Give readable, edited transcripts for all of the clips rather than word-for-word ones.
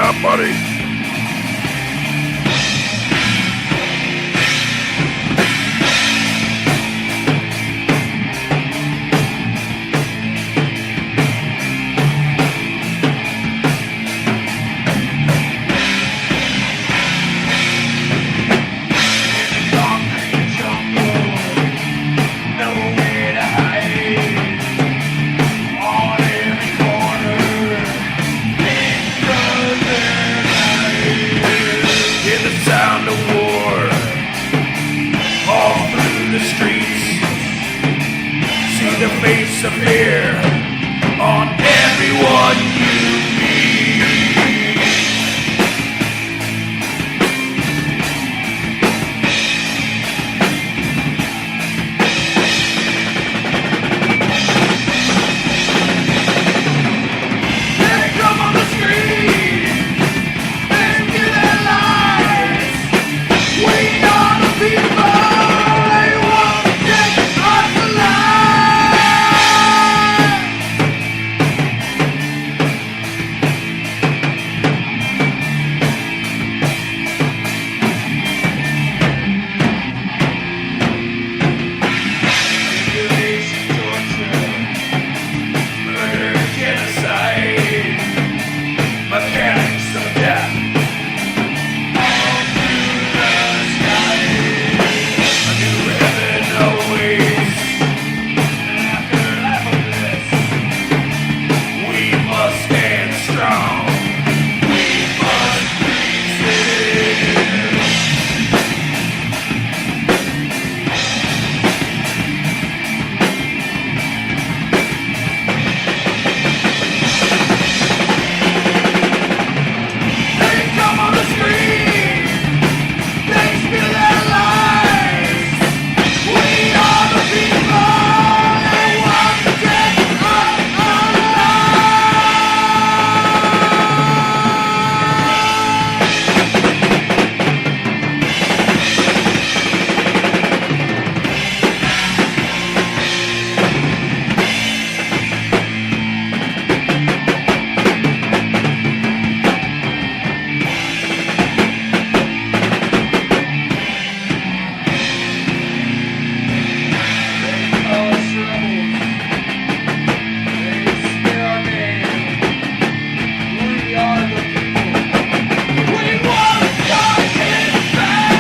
up, buddy? Sound of war all through the streets. See the face of fear on everyone you meet. They come on the street, they give their lives. We are the people, they want to take us alive. Mutilation, torture, murder, genocide, mechanics of death. All through the sky, a new heaven awaits. An afterlife of this, we must stand strong. We must resist. They come on the street, they spill their lives. We are the people, they want to take us alive. They call us rebels, they spit our name. We are the people, we want justice back.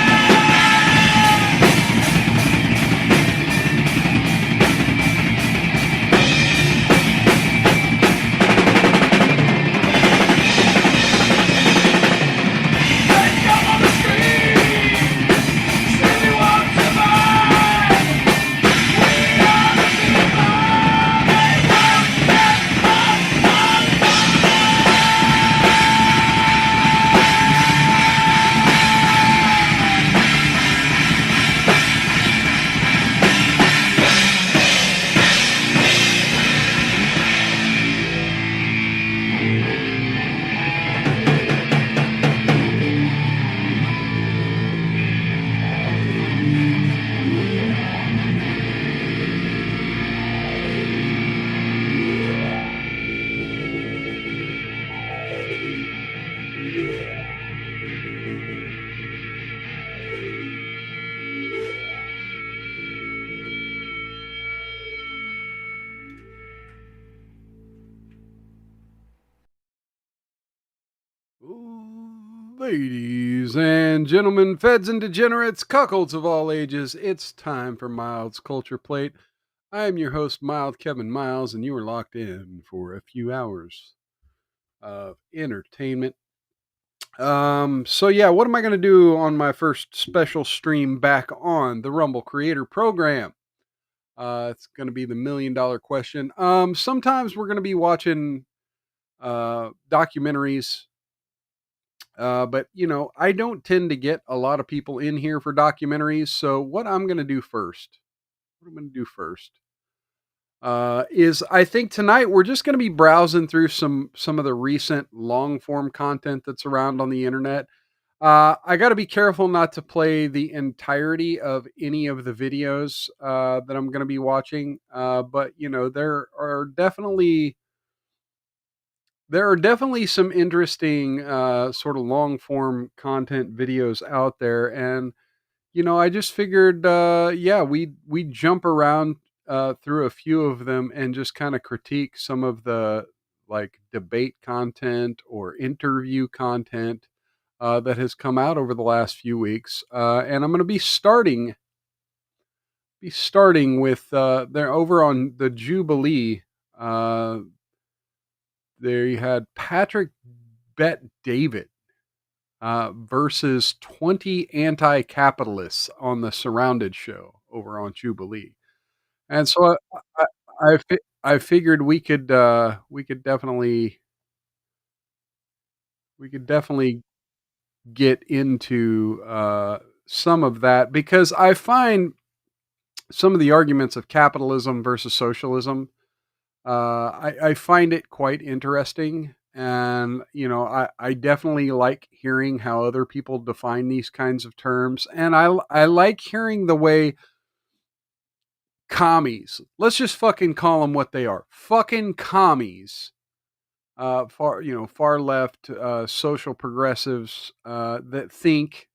They come on the street, say they want to survive. We are the people, they want to take us alive. Ladies and gentlemen, feds and degenerates, cuckolds of all ages, it's time for Mild's Culture Plate. I am your host, Mild Kevin Miles, and you are locked in for a few hours of entertainment. So yeah, what am I going to do on my first special stream back on the Rumble Creator Program? It's going to be the $1,000,000 question. Sometimes we're going to be watching documentaries. But I don't tend to get a lot of people in here for documentaries. So what I'm going to do first, is I think tonight we're just going to be browsing through some of the recent long form content that's around on the internet. I got to be careful not to play the entirety of any of the videos that I'm going to be watching. But there are definitely there are definitely some interesting sort of long form content videos out there, and I just figured, yeah, we jump around through a few of them and just kind of critique some of the like debate content or interview content that has come out over the last few weeks. And I'm going to be starting with they're over on the Jubilee. Uh, there you had Patrick Bet David versus 20 anti-capitalists on the Surrounded show over on Jubilee. And so I figured we could definitely get into some of that, because I find some of the arguments of capitalism versus socialism, I find it quite interesting. And, I definitely like hearing how other people define these kinds of terms. And I like hearing the way commies, let's just fucking call them what they are, fucking commies, far left, social progressives, that think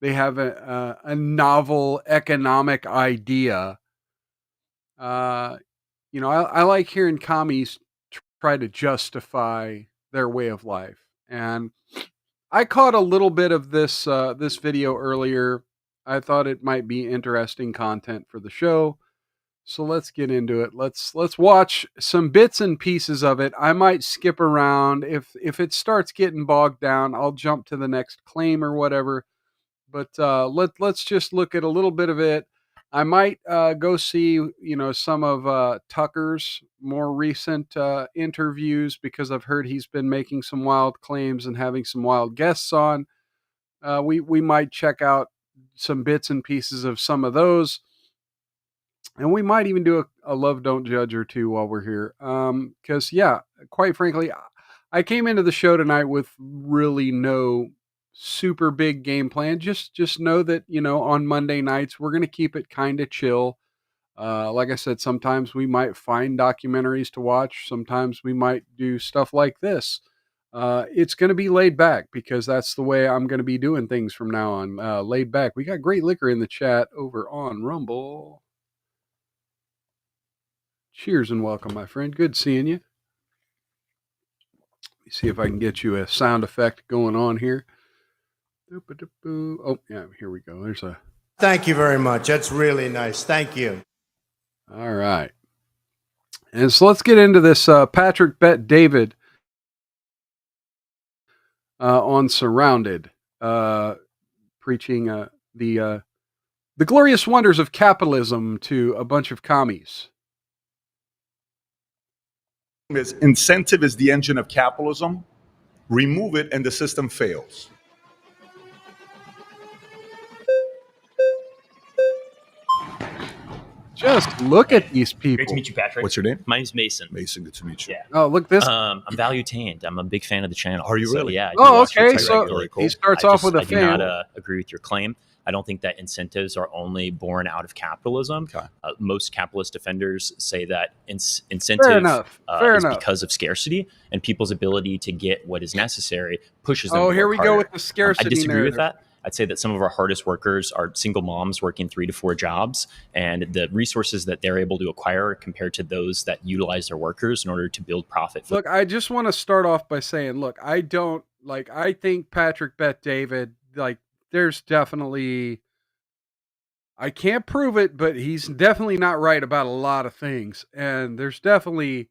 they have a novel economic idea. Uh, I like hearing commies try to justify their way of life. And I caught a little bit of this video earlier. I thought it might be interesting content for the show. So let's get into it. Let's watch some bits and pieces of it. I might skip around. If it starts getting bogged down, I'll jump to the next claim or whatever. But let's just look at a little bit of it. I might go see some of Tucker's more recent interviews, because I've heard he's been making some wild claims and having some wild guests on. We might check out some bits and pieces of some of those, and we might even do a love don't judge or two while we're here. Because yeah, quite frankly, I came into the show tonight with really no super big game plan. Just know that on Monday nights we're gonna keep it kind of chill. Like I said, sometimes we might find documentaries to watch. Sometimes we might do stuff like this. It's going to be laid back, because that's the way I'm going to be doing things from now on. Laid back. We got great liquor in the chat over on Rumble. Cheers and welcome, my friend. Good seeing you. Let me see if I can get you a sound effect going on here. Oh, yeah, here we go. There's a. Thank you very much. That's really nice. Thank you. All right. And so let's get into this Patrick Bet David on Surrounded, preaching the glorious wonders of capitalism to a bunch of commies. Incentive is the engine of capitalism. Remove it and the system fails. Just look at these people. Great to meet you, Patrick. What's your name? My name's Mason. Mason, good to meet you. Yeah. Oh, look this. I'm valuetained. I'm a big fan of the channel. Are you So, really? yeah. I do Oh, watch your okay. site So regularly. he starts off with a I do fan. not agree with your claim. I don't think that incentives are only born out of capitalism. Okay. Most capitalist defenders say that Fair incentive enough. Fair is enough. because of scarcity, and people's ability to get what is necessary pushes them Oh, to here work we go harder. with the scarcity I disagree with narrative. that. I'd say that some of our hardest workers are single moms working 3 to 4 jobs, and the resources that they're able to acquire compared to those that utilize their workers in order to build profit. Look, I just want to start off by saying, look, I think Patrick Bet David, there's definitely, I can't prove it, but he's definitely not right about a lot of things. And there's definitely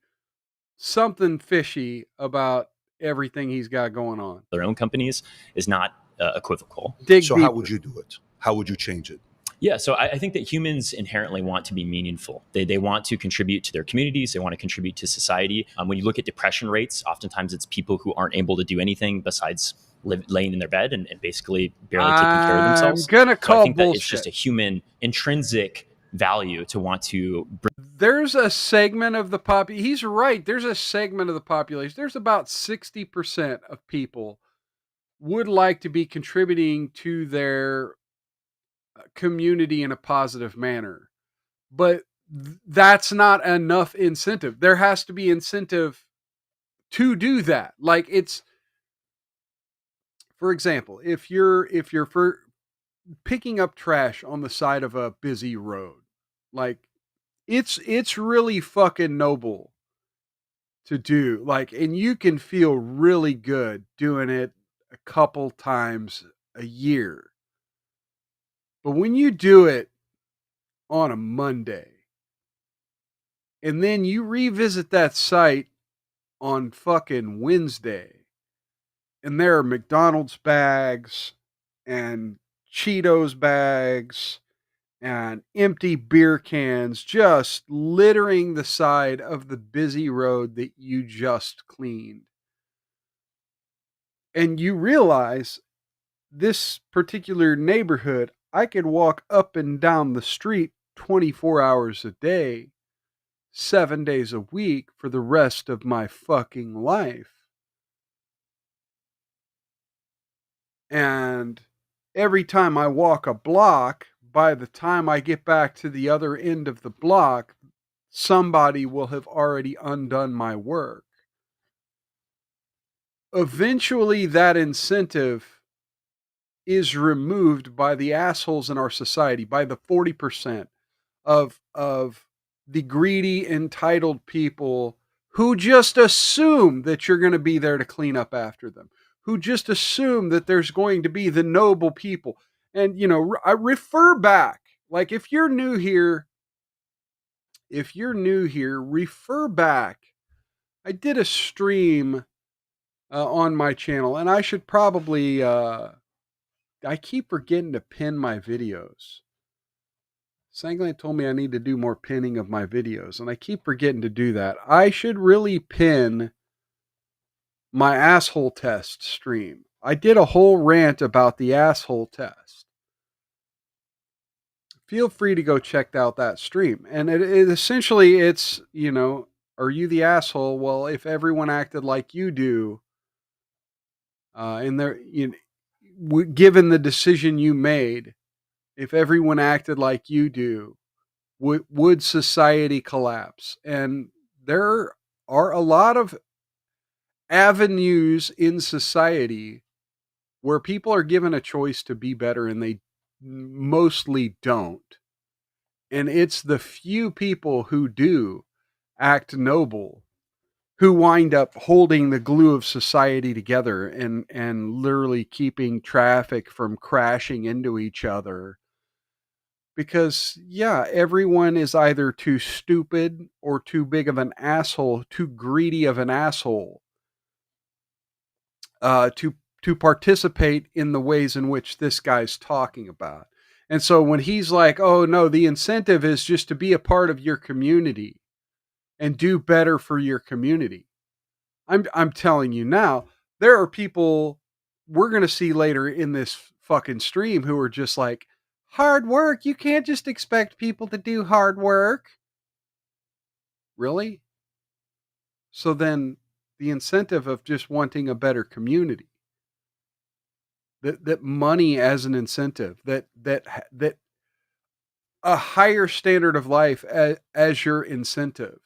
something fishy about everything he's got going on. Their own companies is not equivocal. So how would you do it? How would you change it? Yeah, so I think that humans inherently want to be meaningful. They want to contribute to their communities. They want to contribute to society. When you look at depression rates, oftentimes it's people who aren't able to do anything besides laying in their bed and basically barely taking care of themselves. I'm gonna call I think that bullshit. it's just a human intrinsic value to want to bring. There's a segment of the he's right. There's a segment of the population. There's about 60% of people would like to be contributing to their community in a positive manner, but that's not enough incentive. There has to be incentive to do that. Like, it's, for example, if you're for picking up trash on the side of a busy road, like, it's really fucking noble to do. Like, and you can feel really good doing it a couple times a year. But when you do it on a Monday, and then you revisit that site on fucking Wednesday, and there are McDonald's bags and Cheetos bags and empty beer cans just littering the side of the busy road that you just cleaned. And you realize this particular neighborhood, I could walk up and down the street 24 hours a day, 7 days a week for the rest of my fucking life. And every time I walk a block, by the time I get back to the other end of the block, somebody will have already undone my work. Eventually, that incentive is removed by the assholes in our society, by the 40% of the greedy, entitled people who just assume that you're going to be there to clean up after them, who just assume that there's going to be the noble people. And, you know, I refer back, like, if you're new here, refer back. I did a stream on my channel, and I should probably, I keep forgetting to pin my videos. Sangland told me I need to do more pinning of my videos, and I keep forgetting to do that. I should really pin my asshole test stream. I did a whole rant about the asshole test. Feel free to go check out that stream. And it essentially, it's, you know, are you the asshole? Well, if everyone acted like you do, and there, you know, given the decision you made, if everyone acted like you do, would society collapse? And there are a lot of avenues in society where people are given a choice to be better, and they mostly don't. And it's the few people who do act noble who wind up holding the glue of society together and literally keeping traffic from crashing into each other. Because, yeah, everyone is either too stupid or too big of an asshole, too greedy of an asshole, to participate in the ways in which this guy's talking about. And so when he's like, oh no, the incentive is just to be a part of your community and do better for your community. I'm telling you now, there are people we're going to see later in this fucking stream who are just like, hard work. You can't just expect people to do hard work. Really? So then the incentive of just wanting a better community, that money as an incentive, that a higher standard of life as your incentive.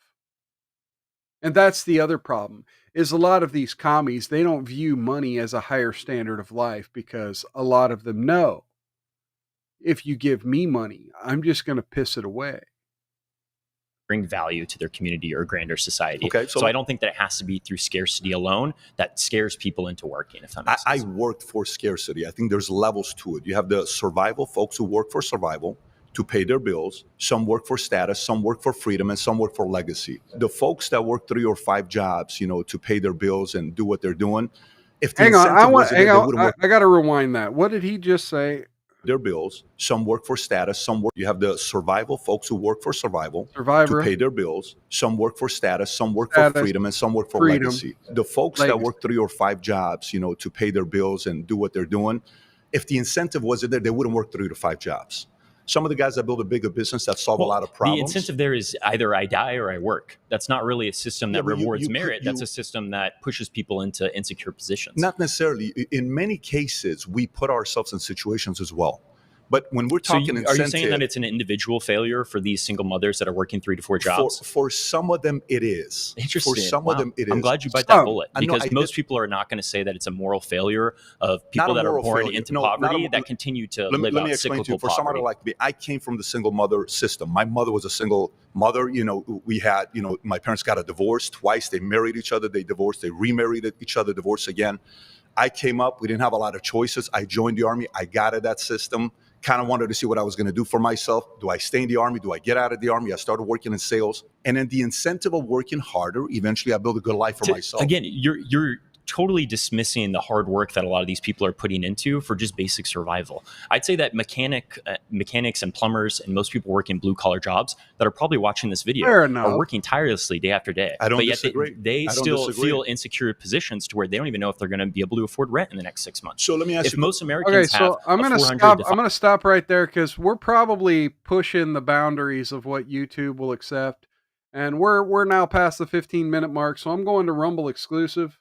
And that's the other problem, is a lot of these commies, they don't view money as a higher standard of life, because a lot of them know, if you give me money, I'm just going to piss it away. Bring value to their community or grander society. Okay, so I don't think that it has to be through scarcity alone that scares people into working. If that makes sense. I worked for scarcity. I think there's levels to it. You have the survival folks who work for survival to pay their bills. Some work for status, some work for freedom, and some work for legacy. The folks that work 3 or 5 jobs, you know, to pay their bills and do what they're doing. If the hang on, I got to rewind that. What did he just say? Their bills. Some work for status. Some work. You have the survival folks who work for survival to pay their bills. Some work for status. Some work for freedom, and some work for legacy. The folks that work 3 or 5 jobs, you know, to pay their bills and do what they're doing. If the incentive wasn't there, they wouldn't work 3 to 5 jobs. Some of the guys that build a bigger business that solve a lot of problems. The incentive there is either I die or I work. That's not really a system that rewards merit. That's a system that pushes people into insecure positions. Not necessarily. In many cases, we put ourselves in situations as well. But when we're So talking are you incentive, saying that it's an individual failure for these single mothers that are working 3 to 4 jobs? for some of them it is. Interesting. For some Wow. of them it is. I'm glad you bite Some. that bullet, I know, because most people are not going to say that it's a moral failure of people that are moral born failure. into No, not poverty a- that continue to let live me out explain to you. cyclical For somebody poverty. like me, I came from the single mother system. My mother was a single mother. We had, my parents got a divorce twice. They married each other. They divorced. They remarried each other, divorced again. I came up. We didn't have a lot of choices. I joined the Army. I got at that system. Kind of wanted to see what I was going to do for myself. Do I stay in the Army? Do I get out of the Army? I started working in sales. And then the incentive of working harder, eventually I built a good life for myself. Again, you're totally dismissing the hard work that a lot of these people are putting into for just basic survival. I'd say that mechanics and plumbers and most people working blue collar jobs that are probably watching this video Fair enough. are working tirelessly day after day. I don't but yet disagree. They I don't still disagree. feel insecure positions to where they don't even know if they're going to be able to afford rent in the next 6 months. So let me ask If you. most Americans Okay, have so I'm a gonna 400 stop. to I'm gonna stop right there because we're probably pushing the boundaries of what YouTube will accept, and we're now past the 15-minute mark. So I'm going to Rumble exclusive.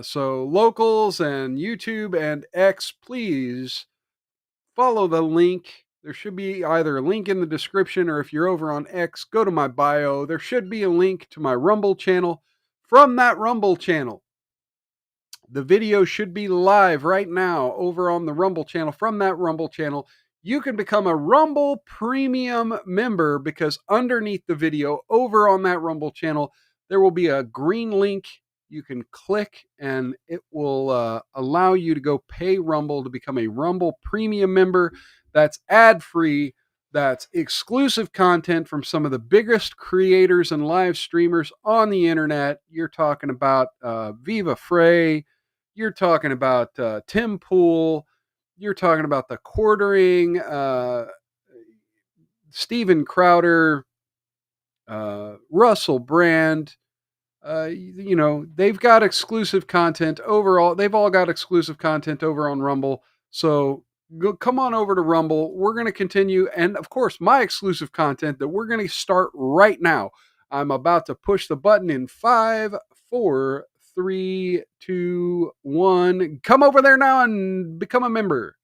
So locals and YouTube and X, please follow the link. There should be either a link in the description, or if you're over on X, go to my bio. There should be a link to my Rumble channel. From that Rumble channel, the video should be live right now over on the Rumble channel. From that Rumble channel, you can become a Rumble Premium member, because underneath the video over on that Rumble channel, there will be a green link you can click, and it will allow you to go pay Rumble to become a Rumble Premium member. That's ad-free. That's exclusive content from some of the biggest creators and live streamers on the internet. You're talking about Viva Frey. You're talking about Tim Pool. You're talking about The Quartering, Steven Crowder, Russell Brand. They've got exclusive content overall. They've all got exclusive content over on Rumble. So come on over to Rumble. We're going to continue. And of course, my exclusive content that we're going to start right now. I'm about to push the button in 5, 4, 3, 2, 1. Come over there now and become a member.